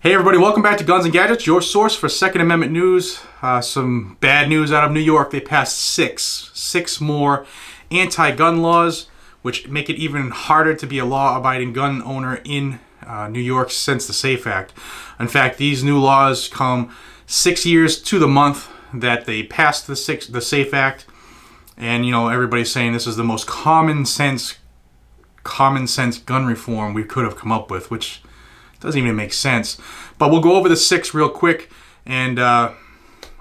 Hey everybody, welcome back to Guns and Gadgets, your source for Second Amendment news. Some bad news out of New York. They passed six more anti-gun laws, which make it even harder to be a law-abiding gun owner in New York since the SAFE Act. In fact, these new laws come 6 years to the month that they passed the SAFE Act. And, you know, everybody's saying this is the most common sense gun reform we could have come up with, which doesn't even make sense. But we'll go over the six real quick, and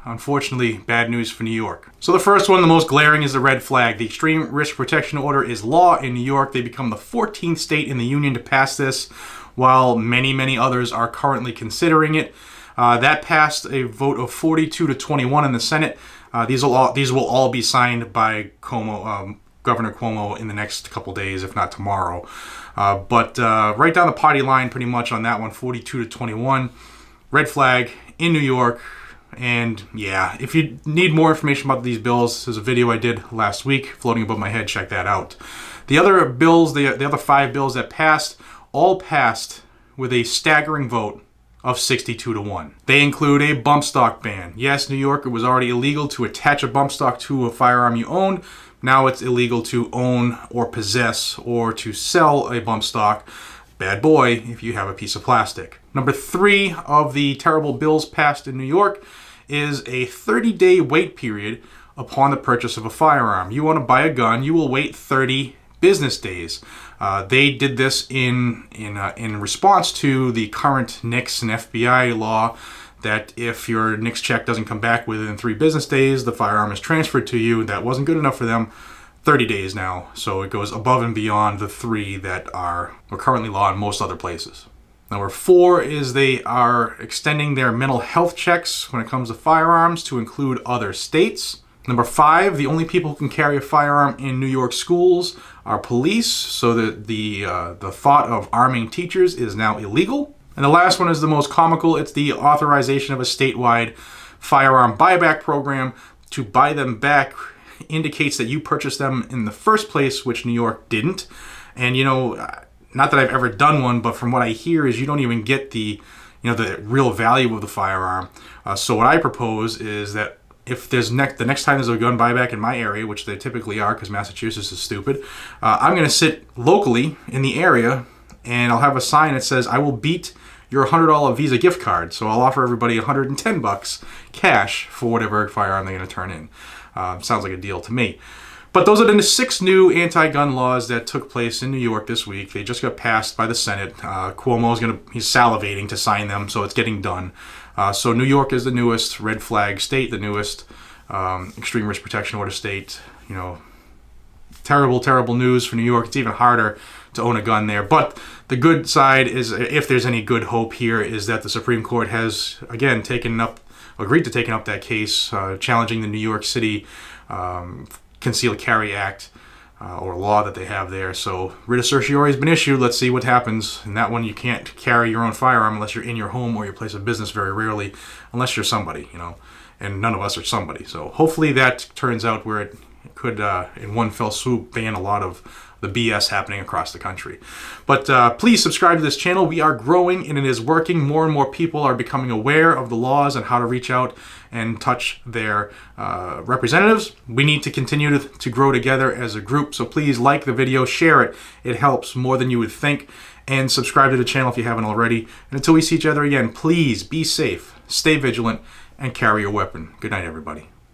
unfortunately, bad news for New York. So the first one, the most glaring, is the red flag. The Extreme Risk Protection Order is law in New York. They become the 14th state in the union to pass this, while many others are currently considering it. That passed a vote of 42 to 21 in the Senate. These will all be signed by Governor Cuomo in the next couple days, if not tomorrow. But right down the party line pretty much on that one, 42 to 21. Red flag in New York. And yeah, if you need more information about these bills, there's a video I did last week floating above my head. Check that out. The other bills, the other 5 bills that passed, all passed with a staggering vote of 62 to 1. They include a bump stock ban. Yes, New York, it was already illegal to attach a bump stock to a firearm you owned. Now it's illegal to own or possess or to sell a bump stock. Bad boy if you have a piece of plastic. Number 3 of the terrible bills passed in New York is a 30-day wait period upon the purchase of a firearm. You want to buy a gun, you will wait 30 business days. They did this in response to the current NICS and FBI law that if your NICS check doesn't come back within 3 business days, the firearm is transferred to you. That wasn't good enough for them. 30 days now. So it goes above and beyond the 3 that are currently law in most other places. Number 4 is they are extending their mental health checks when it comes to firearms to include other states. Number 5, the only people who can carry a firearm in New York schools are police, so that the thought of arming teachers is now illegal. And the last one is the most comical. It's the authorization of a statewide firearm buyback program. To buy them back indicates that you purchased them in the first place, which New York didn't. And, you know, not that I've ever done one, but from what I hear is you don't even get the real value of the firearm. So what I propose is that if there's the next time there's a gun buyback in my area, which there typically are because Massachusetts is stupid, I'm going to sit locally in the area and I'll have a sign that says, I will beat your $100 Visa gift card. So I'll offer everybody $110 cash for whatever firearm they're going to turn in. Sounds like a deal to me. But those are the 6 new anti-gun laws that took place in New York this week. They just got passed by the Senate. He's salivating to sign them, so it's getting done. So New York is the newest red flag state, the newest extreme risk protection order state. You know, terrible news for New York. It's even harder to own a gun there. But the good side is, if there's any good hope here, is that the Supreme Court has again agreed to take up that case challenging the New York City Concealed Carry Act or law that they have there. So writ of certiorari has been issued. Let's see what happens. In that one, you can't carry your own firearm unless you're in your home or your place of business, very rarely, unless you're somebody, you know, and none of us are somebody. So hopefully that turns out where it could, in one fell swoop, ban a lot of the BS happening across the country. But please subscribe to this channel. We are growing and it is working. More and more people are becoming aware of the laws and how to reach out and touch their representatives. We need to continue to grow together as a group. So please like the video, share it. It helps more than you would think. And subscribe to the channel if you haven't already. And until we see each other again, please be safe, stay vigilant, and carry your weapon. Good night, everybody.